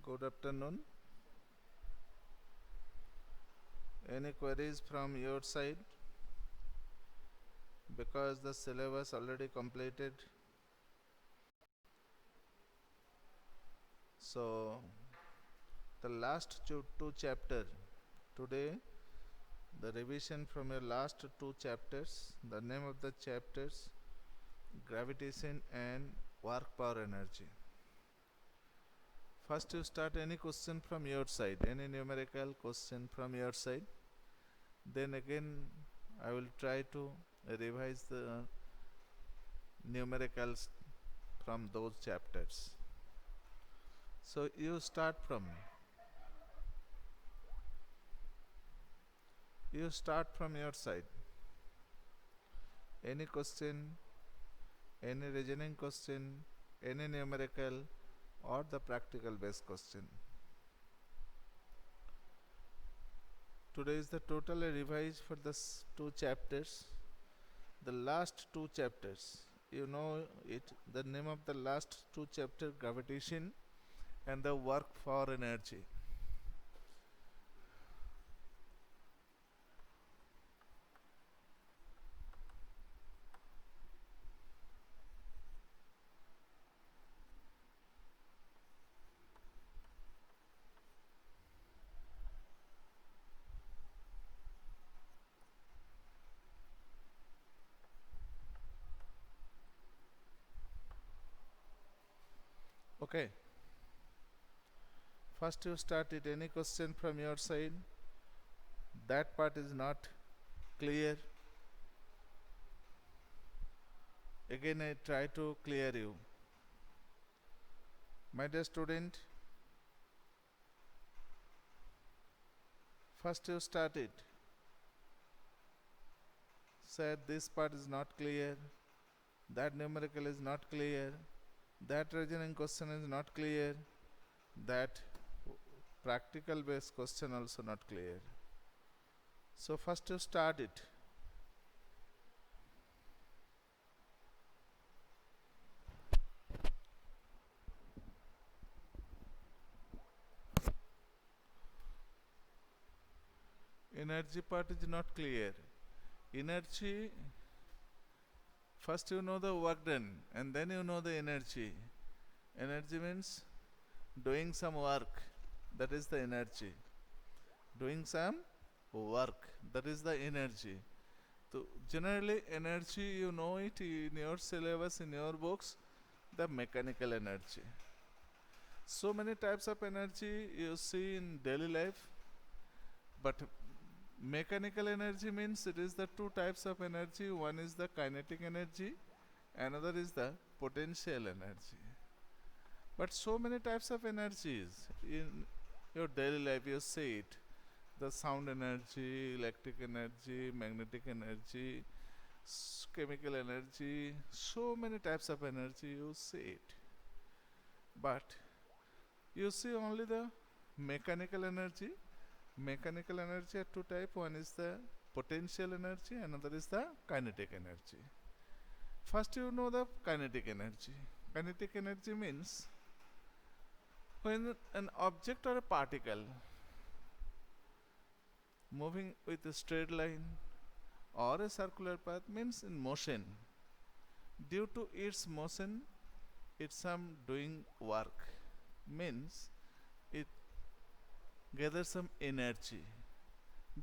Good afternoon. Any queries from your side? Because the syllabus already completed. So, the last two chapter today, the revision from your last two chapters. The name of the chapters: gravitation and work power energy. First, you start any question from your side, any numerical question from your side. Then again, I will try to revise the numericals from those chapters. So you start from your side. Any question, any reasoning question, any numerical, or the practical based question. Today is the total revise for the two chapters. The last two chapters, you know it. The name of the last two chapter: gravitation and the work for energy. Okay. First you start it. Any question from your side? That part is not clear. Again I try to clear you. My dear student, first you start it. Said this part is not clear, that numerical is not clear, that reasoning question is not clear, that practical based question also not clear. So first you start it. Energy part is not clear. Energy, first you know the work done and then you know the energy. Energy means doing some work, that is the energy. Doing some work, that is the energy. So generally energy, you know it in your syllabus, in your books, the mechanical energy. So many types of energy you see in daily life, but mechanical energy means it is the two types of energy. One is the kinetic energy, another is the potential energy. But so many types of energies in your daily life, you see it: the sound energy, electric energy, magnetic energy, chemical energy. So many types of energy you see it. But you see only the mechanical energy. Mechanical energy are two types. One is the potential energy, another is the kinetic energy. First you know the kinetic energy. Kinetic energy means when an object or a particle moving with a straight line or a circular path, means in motion. Due to its motion, it's some doing work, means it gathers some energy.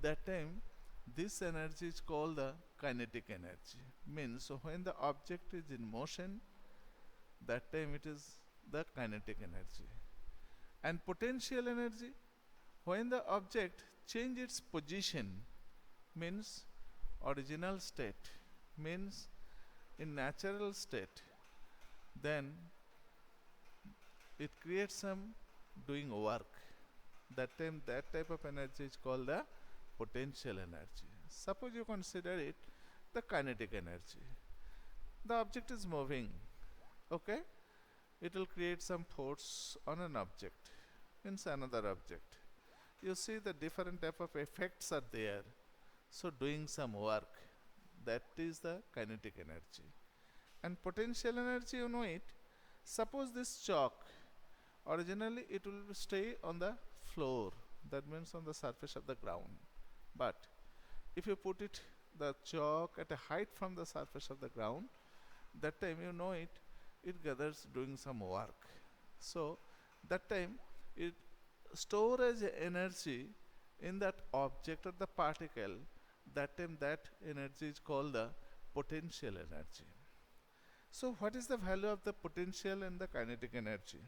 That time this energy is called the kinetic energy. Means when the object is in motion, that time it is the kinetic energy. And potential energy, when the object change its position, means original state, means in natural state, then it creates some doing work. That time that type of energy is called the potential energy. Suppose you consider it the kinetic energy. The object is moving, okay? It will create some force on an object, means another object. You see the different type of effects are there. So doing some work, that is the kinetic energy. And potential energy, you know it. Suppose this chalk Originally it will stay on the floor, that means on the surface of the ground. But if you put it the chalk at a height from the surface of the ground, that time you know it gathers doing some work. So that time it stores energy in that object or the particle. That time that energy is called the potential energy. So what is the value of the potential and the kinetic energy?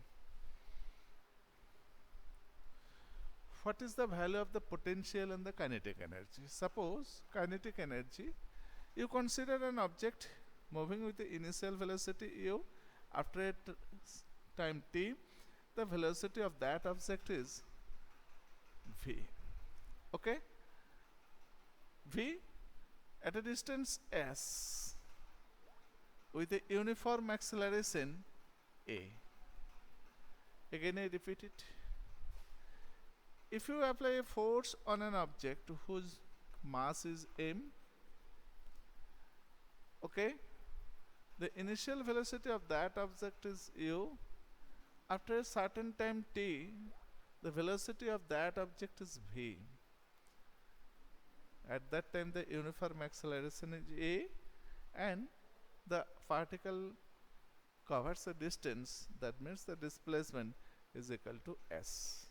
What is the value of the potential and the kinetic energy? Suppose kinetic energy, you consider an object moving with the initial velocity u. After a time t, the velocity of that object is v. Okay, v at a distance s with a uniform acceleration a. Again I repeat it. If you apply a force on an object whose mass is m, okay, the initial velocity of that object is u. After a certain time t, the velocity of that object is v. At that time the uniform acceleration is a and the particle covers a distance, that means the displacement is equal to s.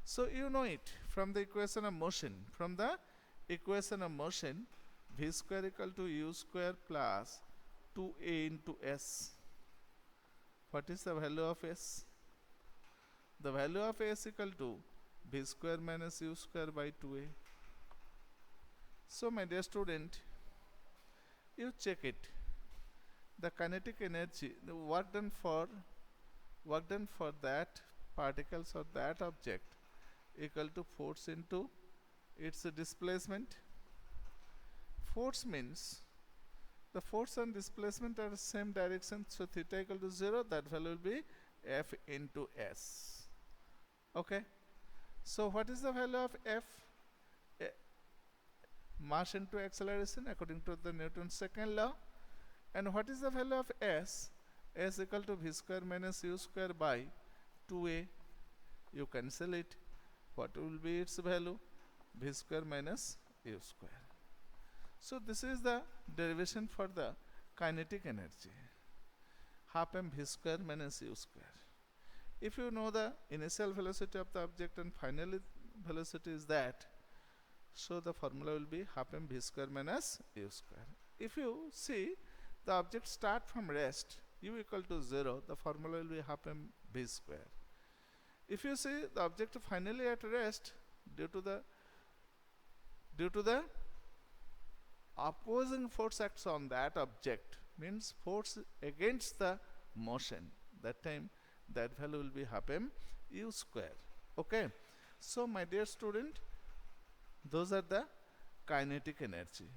So you know it from the equation of motion. From the equation of motion, v square equal to u square plus 2a into s. What is the value of s? The value of s equal to v square minus u square by 2a. So my dear student, you check it. The kinetic energy, the work done for that particles or that object equal to force into its displacement. Force means the force and displacement are the same direction, so theta equal to 0, that value will be F into S. Okay, so what is the value of F? Mass into acceleration according to the Newton's second law. And what is the value of S? S equal to v square minus u square by 2a. You cancel it. What will be its value? V square minus u square. So this is the derivation for the kinetic energy. Half m v square minus u square. If you know the initial velocity of the object and final velocity is that, so the formula will be half m v square minus u square. If you see the object start from rest, u equal to 0, the formula will be half m v square. If you see the object finally at rest, due to the opposing force acts on that object, means force against the motion, that time that value will be half m u square. Okay, so my dear student, those are the kinetic energy.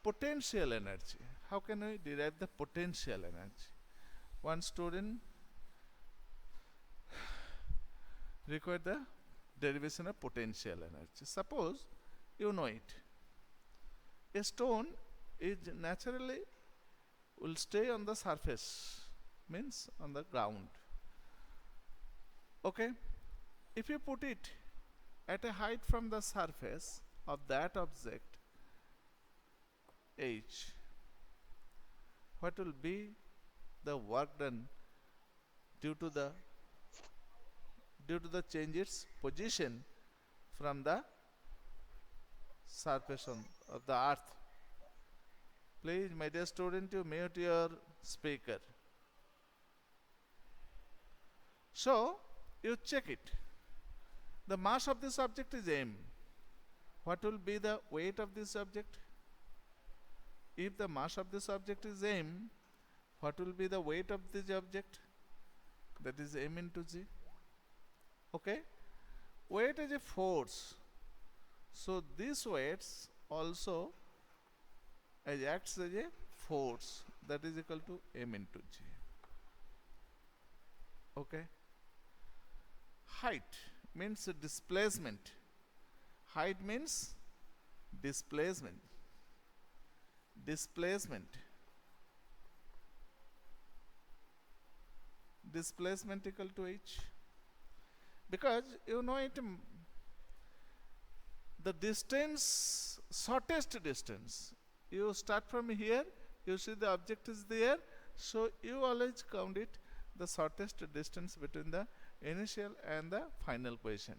Potential energy, how can we derive the potential energy? One student require the derivation of potential energy. Suppose you know it, a stone is naturally will stay on the surface, means on the ground. Okay, if you put it at a height from the surface of that object h, what will be the work done due to the change its position from the surface of the earth? Please, my dear student, you mute your speaker. So you check it. The mass of this object is m. What will be the weight of this object? If the mass of this object is m, what will be the weight of this object? That is m into g. Okay, weight is a force, so these weights also acts as a force, that is equal to m into g. Okay, height means displacement. Height means displacement. displacement equal to h, because you know it, the distance, shortest distance, you start from here, you see the object is there, so you always count it the shortest distance between the initial and the final position.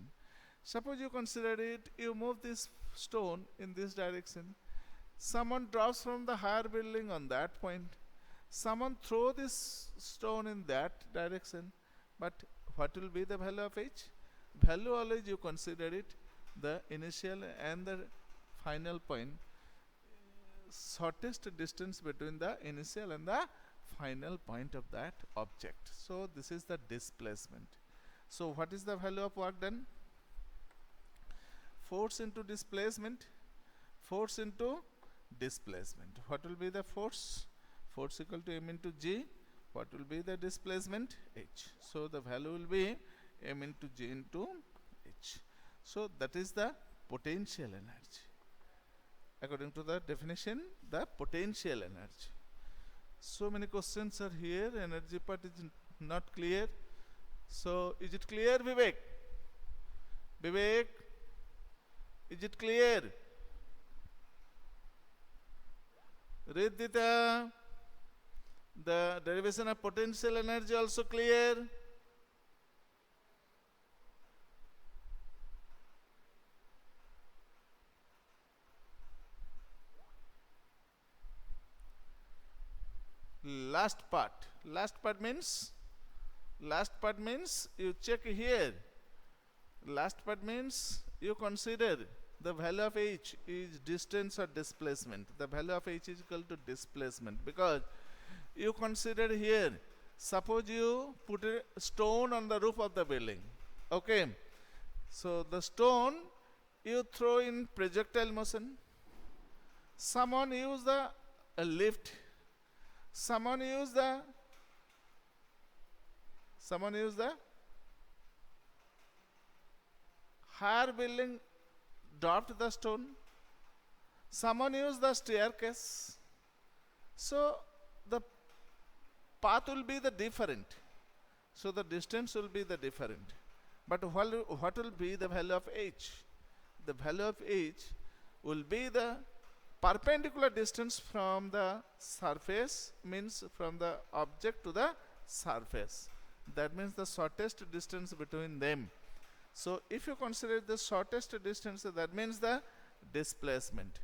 Suppose you consider it, you move this stone in this direction, someone drops from the higher building on that point, someone throw this stone in that direction, but what will be the value of h? Value always you consider it the initial and the final point, shortest distance between the initial and the final point of that object. So this is the displacement. So what is the value of work done? Force into displacement, force into displacement. What will be the force? Force equal to m into g. What will be the displacement? h. So the value will be m into g into h. So that is the potential energy. According to the definition, the potential energy. So many questions are here, energy part is not clear. So is it clear, Vivek? Vivek, is it clear? Riddhita, the derivation of potential energy also clear? Last part means you check here. Last part means you consider the value of h is distance or displacement. The value of h is equal to displacement, because you consider here, suppose you put a stone on the roof of the building, okay, so the stone you throw in projectile motion, someone use the lift, someone use the higher building, dropped the stone, someone used the staircase, so the path will be the different, so the distance will be the different, but what will be the value of h? The value of h will be the perpendicular distance from the surface, means from the object to the surface, that means the shortest distance between them. So if you consider the shortest distance, that means the displacement.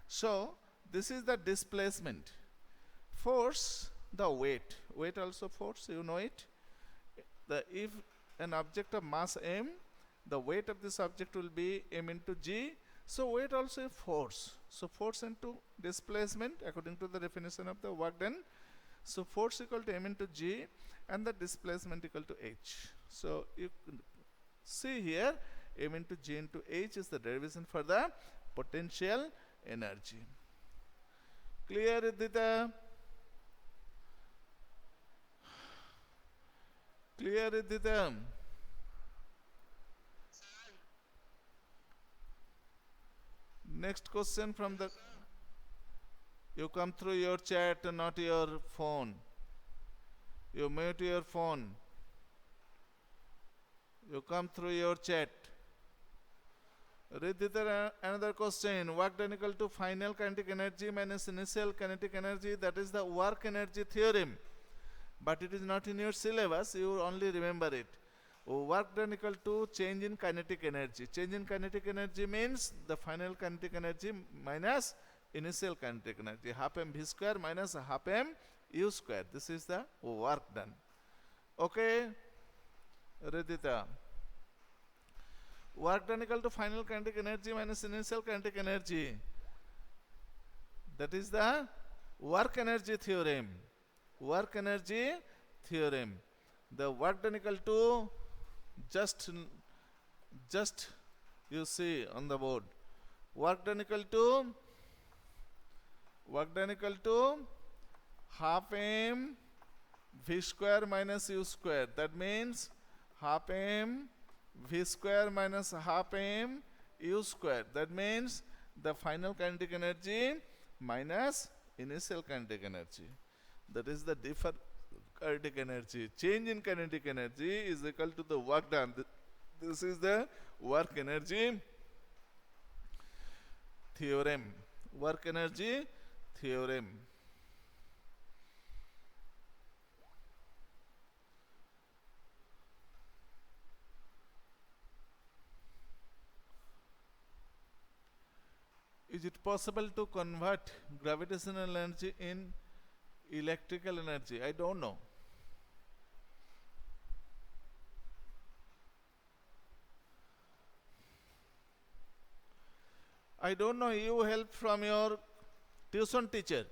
So this is the displacement. Force, the weight also force, you know it. If an object of mass m, the weight of this object will be m into g, so weight also is force. So force into displacement according to the definition of the work done. So force equal to m into g and the displacement equal to h. So you see here, m into g into h is the derivation for the potential energy. Clear, Riddhita? Clear, Riddhita? Next question from the, you come through your chat, not your phone. You mute your phone. You come through your chat. Riddhita, another question. Work done equal to final kinetic energy minus initial kinetic energy. That is the work energy theorem. But it is not in your syllabus. You only remember it. Work done equal to change in kinetic energy. Change in kinetic energy means the final kinetic energy minus initial kinetic energy. Half m v square minus half m u square. This is the work done. Okay, Riddhita. Work done equal to final kinetic energy minus initial kinetic energy. That is the work energy theorem. Work energy theorem. The work done equal to, just you see on the board, work done equal to half m v square minus u square. That means half m v square minus half m u square. That means the final kinetic energy minus initial kinetic energy. That is the kinetic energy. Change in kinetic energy is equal to the work done. This is the work energy theorem. Work energy theorem. Is it possible to convert gravitational energy in electrical energy? I don't know. I don't know. You help from your tuition teacher.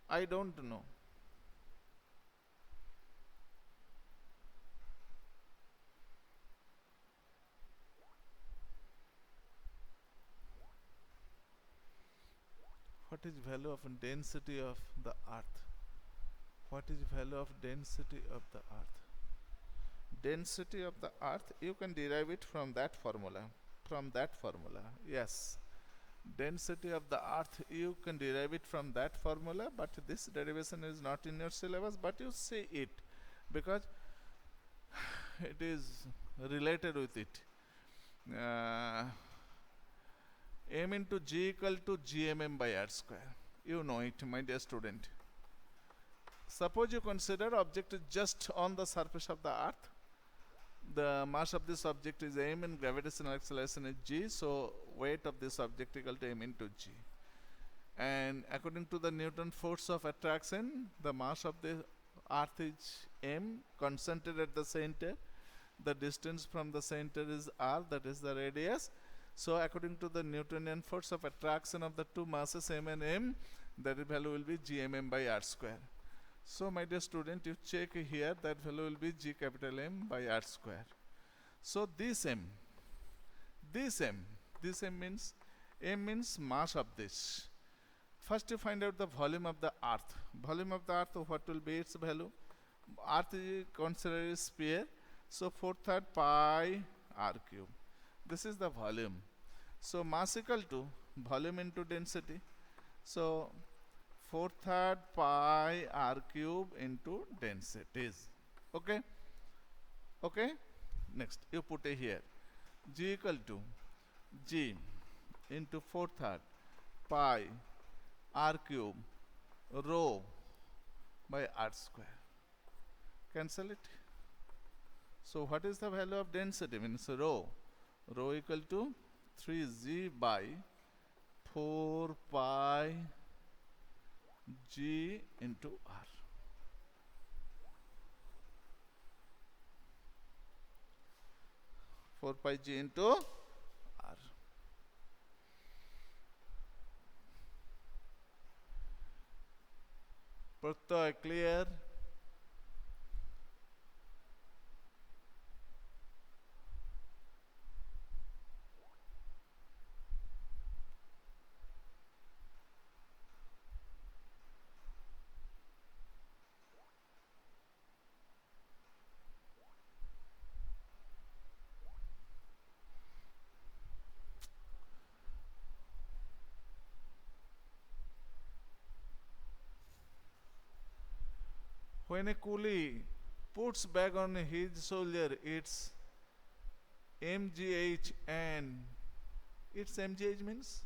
I don't know. What is value of density of the earth? What is value of density of the earth? Density of the earth, you can derive it from that formula. From that formula, yes. Density of the earth, you can derive it from that formula, but this derivation is not in your syllabus, but you see it because it is related with it. M into G equal to GMM by R square. You know it, my dear student. Suppose you consider object is just on the surface of the earth. The mass of this object is m and gravitational acceleration is g, so weight of this object equal to m into g. And according to the Newton force of attraction, the mass of the earth is m, concentrated at the center. The distance from the center is r, that is the radius. So according to the Newtonian force of attraction of the two masses m and m, that value will be gmm by r square. So my dear student, you check here, that value will be g capital M by r square. So this m means, m means mass of this. First you find out the volume of the earth. Volume of the earth, what will be its value? Earth is considered a sphere, so 4/3 pi r cube. This is the volume. So mass equal to volume into density. So 4/3 pi r cube into densities. Okay? Okay? Next, you put a here. G equal to G into 4/3 pi r cube rho by r square. Cancel it. So what is the value of density? Means rho. Rho equal to 3g by 4 pi g into r. Four pi g into r. Pratyay clear? When a coolie puts bag on his shoulder, it's mgh, and its mgh means,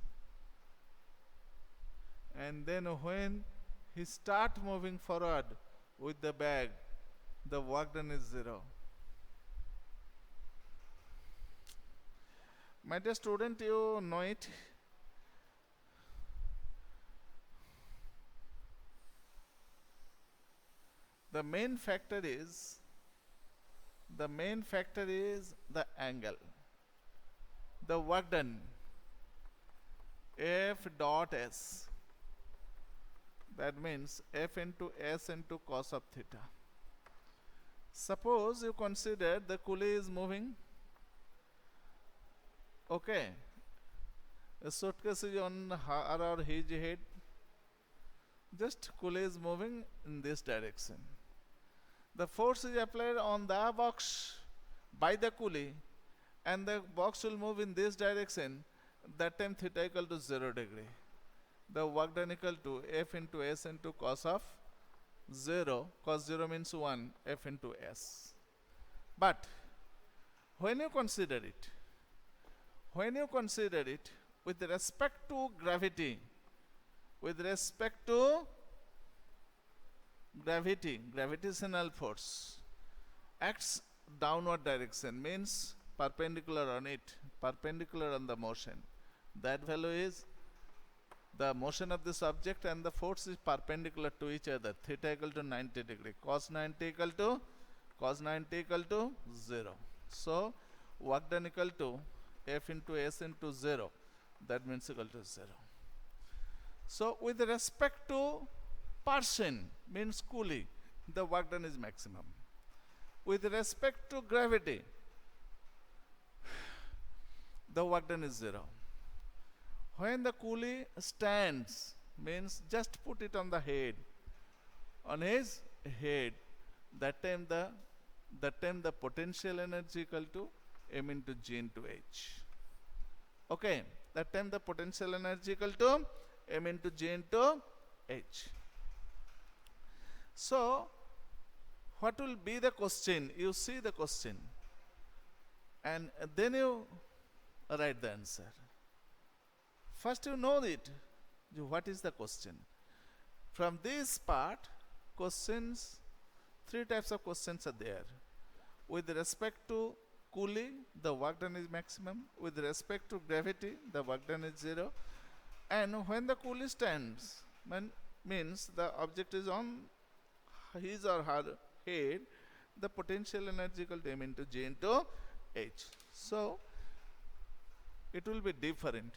and then when he start moving forward with the bag, the work done is 0. My dear student, you know it. The main factor is the angle. The work done, F dot S. That means F into S into cos of theta. Suppose you consider the coolie is moving. Okay. A suitcase is on her or his head. Just coolie is moving in this direction. The force is applied on the box by the coolie, and the box will move in this direction. That time theta equal to 0 degree. The work done equal to F into S into cos of 0, cos 0 means 1, F into S. But when you consider it, with respect to gravity, gravitational force acts downward direction, means perpendicular on it, perpendicular on the motion. That value is the motion of this object, and the force is perpendicular to each other. Theta equal to 90 degree, cos 90 equal to 0. So work done equal to F into S into 0. That means equal to 0. So with respect to person, means Coulomb, the work done is maximum. With respect to gravity, the work done is 0. When the Coulomb stands, means just put it on the head, on his head, that time the potential energy equal to m into g into h. Okay, that time the potential energy equal to m into g into h. So what will be the question? You see the question and then you write the answer. First you know it, what is the question. From this part, questions, 3 types of questions are there. With respect to Coulomb, the work done is maximum. With respect to gravity, the work done is 0. And when the Coulomb stands, means the object is on his or her head, the potential energy equal to m into g into h. So it will be different.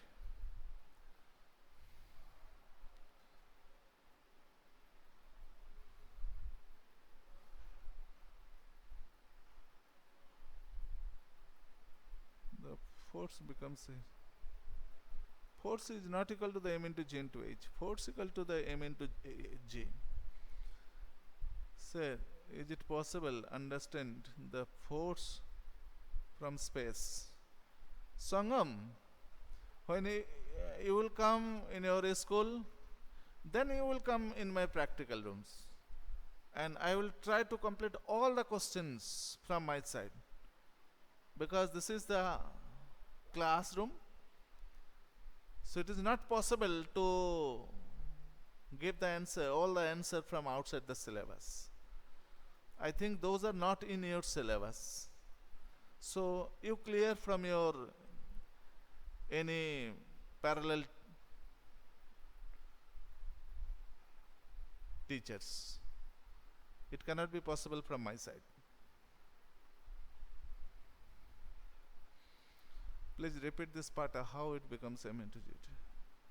The force becomes force is not equal to the m into g into h. Force equal to the m into g. Sir, is it possible understand the force from space? Sangam, when you will come in your school, then you will come in my practical rooms, and I will try to complete all the questions from my side, because this is the classroom. So it is not possible to give the answer, all the answer from outside the syllabus. I think those are not in your syllabus. So you clear from your any parallel teachers. It cannot be possible from my side. Please repeat this part how it becomes m into g.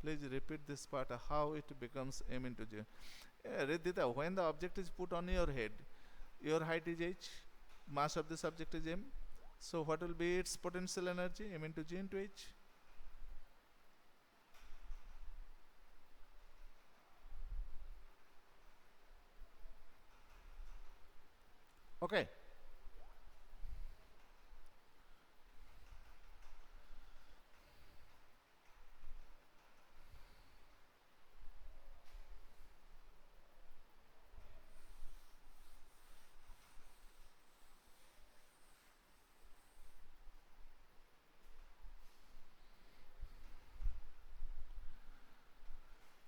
Please repeat this part how it becomes m into g. Redita, when the object is put on your head, your height is h, mass of this object is m. So what will be its potential energy? M into g into h. Okay.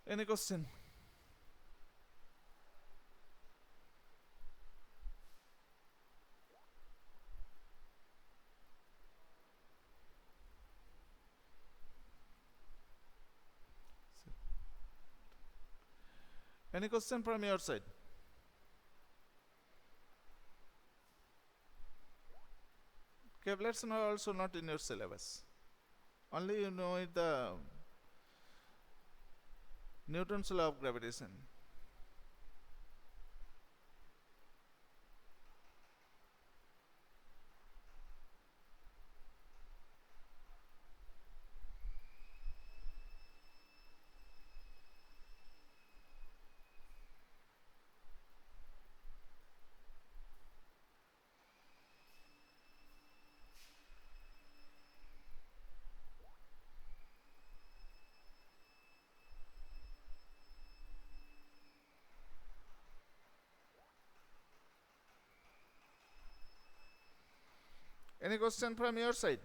Any question? Any question from your side? Caveats are also not in your syllabus. Only you know it, the Newton's law of gravitation. Any question from your side?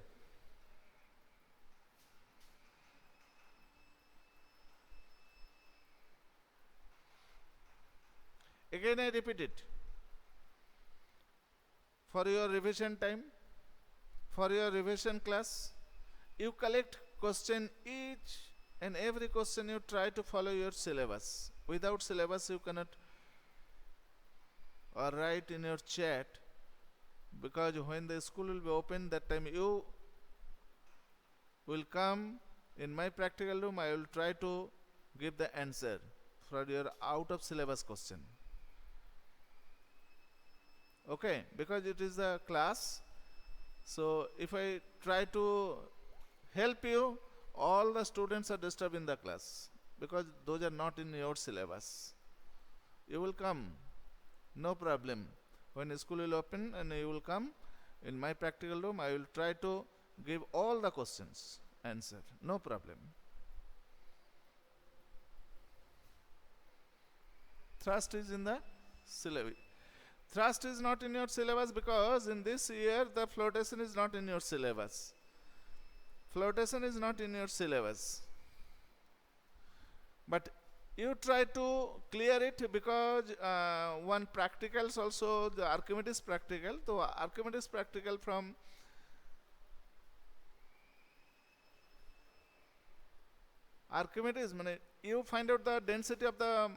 Again I repeat it. For your revision time, for your revision class, you collect question, each and every question you try to follow your syllabus. Without syllabus you cannot or write in your chat, because when the school will be open, that time you will come in my practical room. I will try to give the answer for your out of syllabus question. Okay, because it is a class, so if I try to help you, all the students are disturbed in the class, because those are not in your syllabus. You will come, no problem. When school will open and you will come in my practical room, I will try to give all the questions answer, no problem. Thrust is in the syllabus. Thrust is not in your syllabus because in this year the flotation is not in your syllabus. Flotation is not in your syllabus. But you try to clear it, because one practicals also, the Archimedes practical. So Archimedes practical from Archimedes, you find out the density of the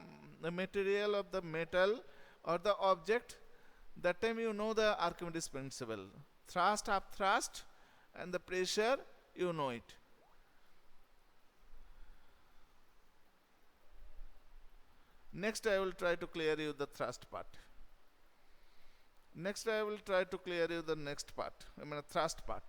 material of the metal or the object. That time you know the Archimedes principle. Thrust, upthrust, and the pressure, you know it. Next I will try to clear you the thrust part. Next I will try to clear you the next part, thrust part.